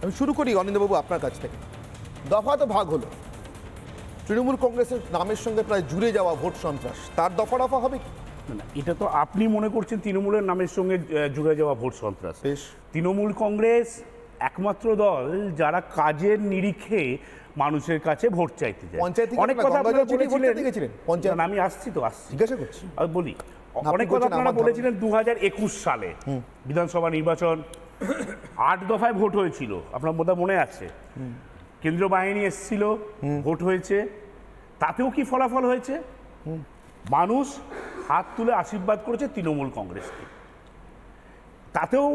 আমি শুরু করি অনিন্দ্যবাবু আপনার কাছ থেকে। দফা তো ভাগ হলো, তৃণমূল কংগ্রেসের নামের সঙ্গে প্রায় জুড়ে যাওয়া ভোট সন্ত্রাস, তার দফা রফা হবে কি? না, এটা তো আপনি মনে করছেন তৃণমূলের নামের সঙ্গে জুড়ে যাওয়া ভোট সন্ত্রাস। তৃণমূল কংগ্রেস একমাত্র দল যারা কাজের নিরিখে মানুষের কাছে ভোট চাইতে যায়। অনেক কথা আপনারা বলেছিলেন, আমি আসছি জিজ্ঞাসা করছি, বলি অনেক কথা আপনারা বলেছিলেন 2021 সালে বিধানসভা নির্বাচন 8 দফায় ভোট হয়েছিল, আপনার বোধহয় মনে আছে। কেন্দ্রীয় বাহিনী এসেছিল, ভোট হয়েছে, তাতেও কি ফলাফল হয়েছে? মানুষ হাত তুলে আশীর্বাদ করেছে তৃণমূল কংগ্রেসকে। তাতেও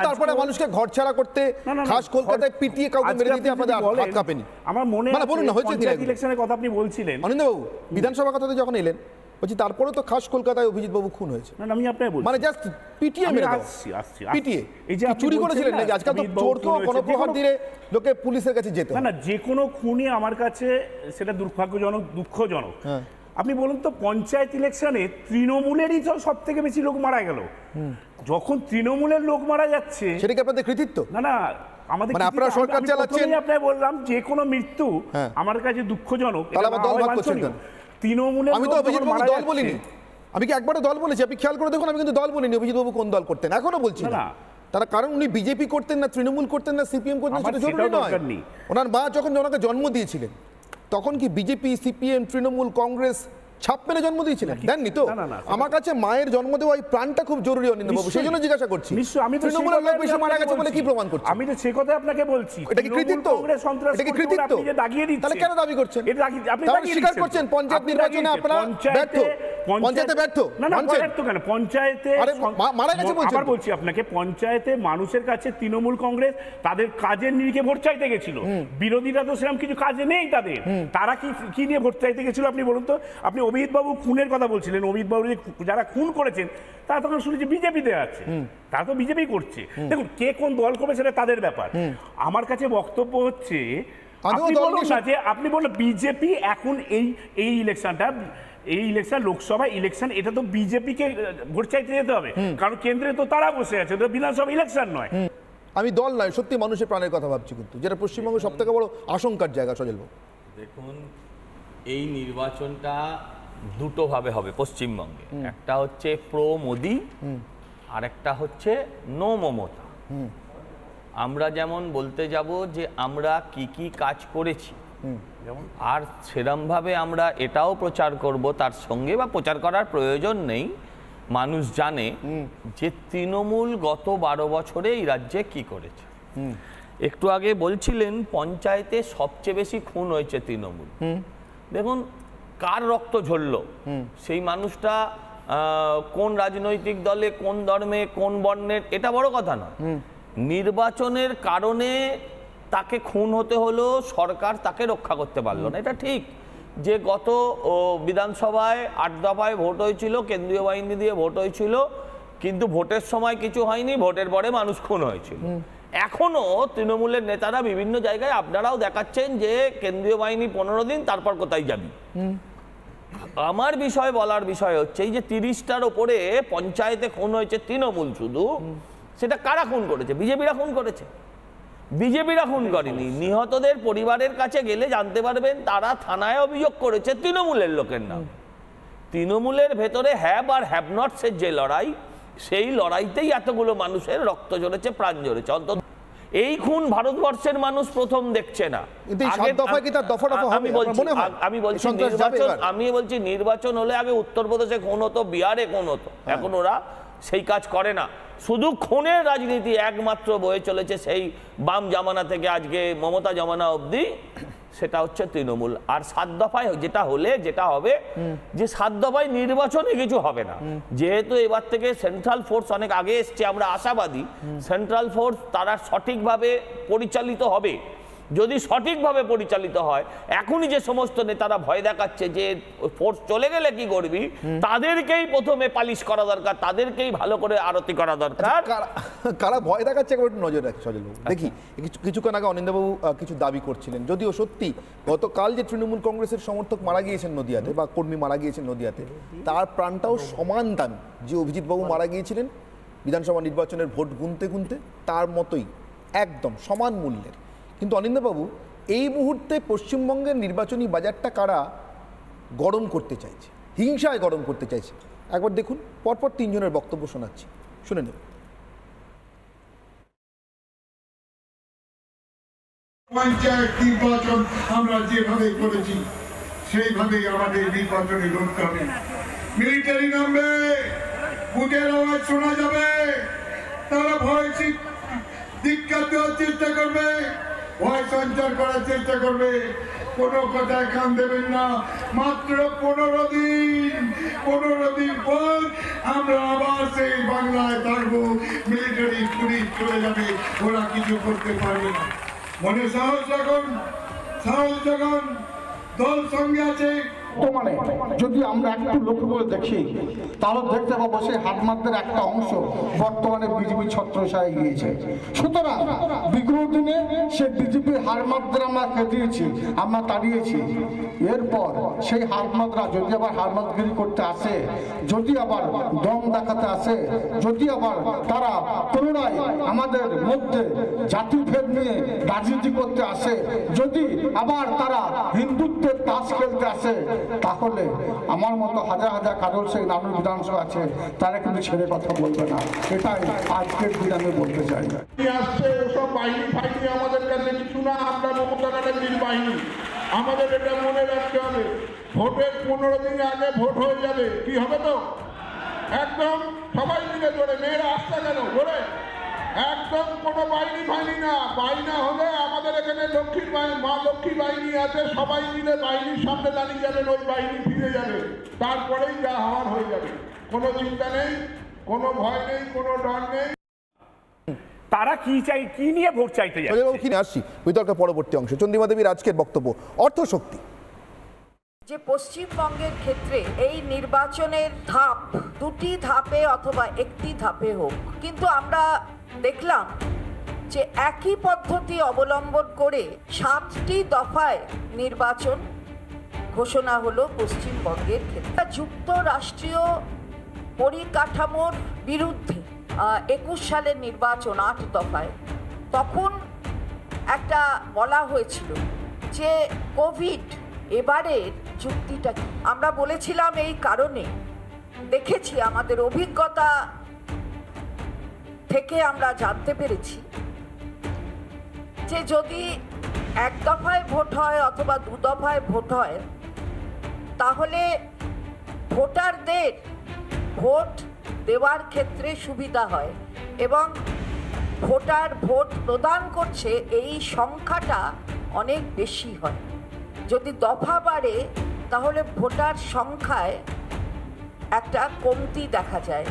তারপরে মানুষকে ঘর ছাড়া করতে, খাস কলকাতায় পিটিয়ে কাউকে মেরে দিতে আপনাদের হাত কাঁপেনি? আমার মনে আছে পঞ্চায়েত ইলেকশনের কথা আপনি বলছিলেন। অনিন্দ্যবাবু বিধানসভা কথাতে যখন এলেন, বলছি তারপরে তো খাস কলকাতায় অভিজিৎ বাবু খুন হয়েছে। না, আমি আপনাকে বলছি, মানে জাস্ট পিটিয়ে মেরে দাও, পিটিয়ে। এই যে চুরি করেছিলেন নাকি? আজকাল তো চোর তো গণপ্রহার দিলে লোকে পুলিশের কাছে যেতে। না, যে কোনো খুনই আমার কাছে সেটা দুর্ভাগ্যজনক, দুঃখজনক। আপনি বলুন তো, পঞ্চায়েত ইলেকশনে তৃণমূলেরই সব থেকে বেশি লোক মারা গেল। যখন তৃণমূলের লোক মারা যাচ্ছে, সেটা কি আপনাদের কৃতিত্ব? না, আমাদের আপনারা সরকার চালাচ্ছেন। আপনাকে বললাম যে কোনো মৃত্যু আমার কাছে দুঃখজনক। তৃণমূলের, আমি তো অভিজিৎ বাবু দল বলিনি, আমি কি একবারও দল বলেছি? আপনি খেয়াল করে দেখুন, আমি কিন্তু দল বলিনি অভিজিৎ বাবু কোন দল করতেন, এখনো বলছি না। তারা কারণ উনি বিজেপি করতেন না, তৃণমূল করতেন না, সিপিএম করতেন, সেটা জরুরি নয়। ওনার মা যখন ওনাকে জন্ম দিয়েছিলেন, তখন কি বিজেপি, সিপিএম, তৃণমূল, কংগ্রেস ছাপ মেরে জন্ম দিয়েছিলেন? দেননি তো। আমার কাছে মায়ের জন্ম দেওয়া এই প্রাণটা খুব জরুরি অনিন্দ্যবাবু, সেই জন্য জিজ্ঞাসা করছি। আমি তো তৃণমূলের লোক বেশি মারা গেছে বলে কি প্রমাণ করছি? আমি তো সেই কথা আপনাকে বলছি। এটা কি কৃতিত্ব? এটা কি কৃতিত্ব? তাহলে কেন দাবি করছেন? আপনি স্বীকার করছেন পঞ্চায়েত নির্বাচনে আপনারা ব্যর্থ, পঞ্চায়েতে ব্যর্থ। না, ব্যর্থ কেন? পঞ্চায়েতে মারা গেছে বলছেন। আবার বলছি আপনাকে, পঞ্চায়েতে মানুষের কাছে তৃণমূল কংগ্রেস তাদের কাজের নিরিখে ভোট চাইতে গেছিল। বিরোধীরা তো সেরকম কিছু কাজে নেই তাদের, তারা কি নিয়ে ভোট চাইতে গেছিল আপনি বলুন তো। আপনি অভিজিৎ বাবু খুনের কথা বলছিলেন, অভিজিৎ বাবু যারা খুন করেছেন তারা তখন শুনেছি বিজেপিতে আছে, তারা তো বিজেপি করছে। দেখুন, কে কোন দল করবে সেটা তাদের ব্যাপার। আমার কাছে বক্তব্য হচ্ছে, আপনি বললেন বিজেপি এখন এই ইলেকশনটা, এই ইলেকশন লোকসভা ইলেকশন, এটা তো বিজেপিকে ভোট চাইতে যেতে হবে, কারণ কেন্দ্রে তো তারা বসে আছে, বিধানসভা ইলেকশন নয়। আমি দল নয়, সত্যি মানুষের প্রাণের কথা ভাবছি, কিন্তু যেটা পশ্চিমবঙ্গের সব থেকে বড় আশঙ্কার জায়গা। সজল, দেখুন, এই নির্বাচনটা দুটোভাবে হবে পশ্চিমবঙ্গে। একটা হচ্ছে প্রো মোদি, আর একটা হচ্ছে নো মমতা। আমরা যেমন বলতে যাব যে আমরা কি কি কাজ করেছি, আর সেরমভাবে আমরা এটাও প্রচার করব তার সঙ্গে, বা প্রচার করার প্রয়োজন নেই, মানুষ জানে যে তৃণমূল গত 12 বছরে এই রাজ্যে কি করেছে। একটু আগে বলছিলেন পঞ্চায়েতে সবচেয়ে বেশি খুন হয়েছে তৃণমূল। দেখুন, কার রক্ত ঝরল, সেই মানুষটা কোন রাজনৈতিক দলে, কোন ধর্মে, কোন বর্ণের, এটা বড় কথা নয়। নির্বাচনের কারণে তাকে খুন হতে হলো, সরকার তাকে রক্ষা করতে পারলো না। এটা ঠিক যে গত বিধানসভায় 8 দফায় ভোট হয়েছিল, কেন্দ্রীয় বাহিনী দিয়ে ভোট হয়েছিল, কিন্তু ভোটের সময় কিছু হয়নি, ভোটের পরে মানুষ খুন হয়েছিল। এখনো তৃণমূলের নেতারা বিভিন্ন জায়গায়, আপনারাও দেখাচ্ছেন যে কেন্দ্রীয় বাহিনী 15 দিন, তারপর কোথায় যাবি। আমার বিষয় বলার বিষয় হচ্ছে, এই যে 30টার ওপরে পঞ্চায়েতে খুন হয়েছে তৃণমূল, শুধু সেটা কারা খুন করেছে? বিজেপিরা খুন করেছে? বিজেপিরা খুন করেনি। নিহতদের পরিবারের কাছে গেলে জানতে পারবেন তারা থানায় অভিযোগ করেছে তৃণমূলের লোকের নাম। তৃণমূলের ভেতরে হ্যাভ আর হ্যাভ নটসের যে লড়াই, সেই লড়াইতেই এতগুলো মানুষের রক্ত ঝরেছে, প্রাণ ঝরেছে। অন্তত এই খুন ভারতবর্ষের মানুষ প্রথম দেখছে না। আমি বলছি নির্বাচন হলে আগে উত্তরপ্রদেশে খুন হতো, বিহারে খুন হতো, এখন ওরা সেই কাজ করে না। শুধু খুনের রাজনীতি একমাত্র বয়ে চলেছে সেই বাম জামানা থেকে আজকে মমতা জামানা অবধি, সেটা হচ্ছে তৃণমূল। আর 7 দফায় যেটা হবে যে 7 দফায় নির্বাচনে কিছু হবে না, যেহেতু এবার থেকে সেন্ট্রাল ফোর্স অনেক আগে এসছে, আমরা আশাবাদী সেন্ট্রাল ফোর্স তারা সঠিকভাবে পরিচালিত হবে। যদি সঠিকভাবে পরিচালিত হয়, এখনই যে সমস্ত নেতারা ভয় দেখাচ্ছে যে ফোর্স চলে গেলে কি করবি, তাদেরকেই প্রথমে পালিশ করা দরকার, তাদেরকেই ভালো করে আরতি করা দরকার। কারা ভয় দেখাচ্ছে একটু নজর রাখি সজলবাবু। দেখি কিছুক্ষণ আগে অনিন্দ্যবাবু কিছু দাবি করছিলেন, যদিও সত্যি গতকাল যে তৃণমূল কংগ্রেসের সমর্থক মারা গিয়েছেন নদিয়াতে, বা কর্মী মারা গিয়েছেন নদিয়াতে, তার প্রাণটাও সমান দামি যে অভিজিৎ বাবু মারা গিয়েছিলেন বিধানসভা নির্বাচনের ভোট গুনতে গুনতে তার মতোই একদম সমান মূল্যের। কিন্তু অনিন্দ্যবাবু, এই মুহূর্তে পশ্চিমবঙ্গের নির্বাচনী বাজারটা কারা গরম করতে চাইছে, হিংসায় গরম করতে চাইছে, একবার দেখুন। পরপর তিনজনের বক্তব্য শোনাচ্ছি, শুনে নেব। পঞ্চায়েত নির্বাচন আমরা যেভাবে করেছি সেইভাবেই আমাদের নির্বাচনে লড়তে হবে। মিলিটারি নামবে, বুকের আওয়াজ শোনা যাবে, তারা ভয় ধিক্কার দেওয়ার চেষ্টা করবে, ভয় সঞ্চার করার চেষ্টা করবে। কোনো কথায় কান দেবেন না। মাত্র 15 দিন পর আমরা আবার সেই বাংলায় থাকবো। মিলিটারি পুলিশ চলে যাবে, ওরা কিছু করতে পারবে না। মনে সাহস যখন দল সঙ্গে আছে। বর্তমানে যদি আমরা একটু লক্ষ্য করে দেখি তাহলে দেখতে পাবো সেই হাটমাত্রের একটা অংশ বর্তমানে বিজেপি ছত্রছায়ায় গিয়েছে। সুতরাং বিগত দিনে সে বিজেপির হারমাত্রা আমরা কেটেছি, আমরা তাড়িয়েছি। এরপর সেই হারমাত্রা যদি আবার হারমাতগিরি করতে আসে, যদি আবার দম দেখাতে আসে, যদি আবার তারা পুনরায় আমাদের মধ্যে জাতিভেদ নিয়ে রাজনীতি করতে আসে, যদি আবার তারা হিন্দুত্বের তাস খেলতে আসে, তাহলে আমার মতো হাজার হাজার কাজল শেখ নানুর বিধানসভা আছে, তারা কিন্তু ছেড়ে কথা বলবে না। এটাই আজকের দিন আমি বলতে চাই। ওসব বাহিনী ফাইনি আমাদের কাছে কিছু না। আমরা মমতা ব্যানার্জির বাহিনী, আমাদের এটা মনে রাখতে হবে। ভোটের 15 দিন আগে ভোট হয়ে যাবে, কি হবে তো একদম সবাই মিলে ধরে, মেয়েরা আসতে কেন ধরে, একদম কোনো বাহিনী ফাইনি না। বাহিনী হলে আমাদের এখানে মা লক্ষ্মী বাহিনী আছে, সবাই মিলে বাহিনীর সামনে দাঁড়িয়ে যাবেন, ওই বাহিনী ফিরে যাবে, তারপরেই যা হওয়ার হয়ে যাবে। কোনো চিন্তা নেই, কোনো ভয় নেই, কোনো ডর নেই। তারা কি চাই, কি নিয়ে ভোট চাইতে যায়? আসছি বিতর্কের পরবর্তী অংশ। চন্দ্রিমা দেবীর আজকের বক্তব্য অর্থশক্তি। যে পশ্চিমবঙ্গের ক্ষেত্রে এই নির্বাচনের ধাপ দুটি ধাপে অথবা একটি ধাপে হোক, কিন্তু আমরা দেখলাম যে একই পদ্ধতি অবলম্বন করে 7টি দফায় নির্বাচন ঘোষণা হলো পশ্চিমবঙ্গের ক্ষেত্রে। যুক্তরাষ্ট্রীয় পরিকাঠামোর বিরুদ্ধে 21 সালের নির্বাচন 8 দফায়। তখন একটা বলা হয়েছিল যে কোভিড এবারের যুক্তিটা কি। আমরা বলেছিলাম এই কারণে, দেখেছি আমাদের অভিজ্ঞতা থেকে আমরা জানতে পেরেছি যে যদি 1 দফায় ভোট হয় অথবা 2 দফায় ভোট হয়, তাহলে ভোটারদের ভোট দেওয়ার ক্ষেত্রে সুবিধা হয় এবং ভোট প্রদান করছে এই সংখ্যাটা অনেক বেশি হয়। যদি দফা বাড়ে তাহলে ভোটার সংখ্যায় একটা কমতি দেখা যায়।